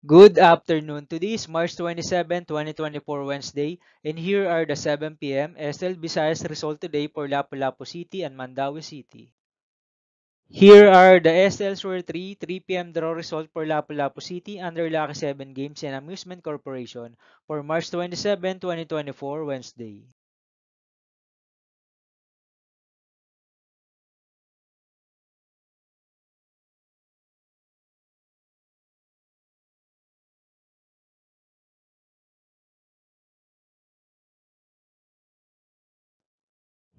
Good afternoon. Today is March 27, 2024, Wednesday, and here are the 7 p.m. SL Visayas result today for Lapu-Lapu City and Mandawi City. Here are the SL Sur 3 p.m. draw result for Lapu-Lapu City under Lucky 7 Games and Amusement Corporation for March 27, 2024, Wednesday.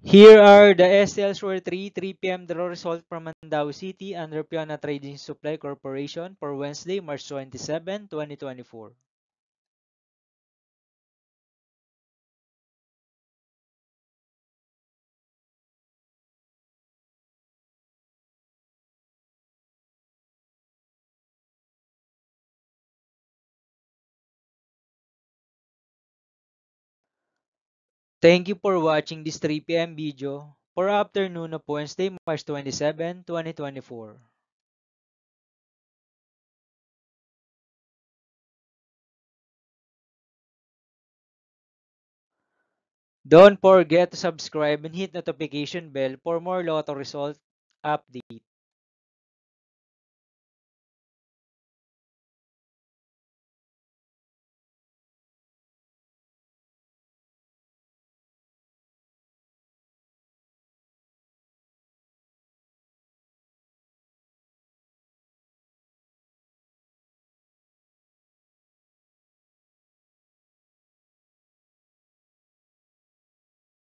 Here are the SL Sur 3 p.m. draw result from Mandawi City under Piana Trading Supply Corporation for Wednesday, March 27, 2024. Thank you for watching this 3 p.m. video for afternoon of Wednesday, March 27, 2024. Don't forget to subscribe and hit notification bell for more lotto result update.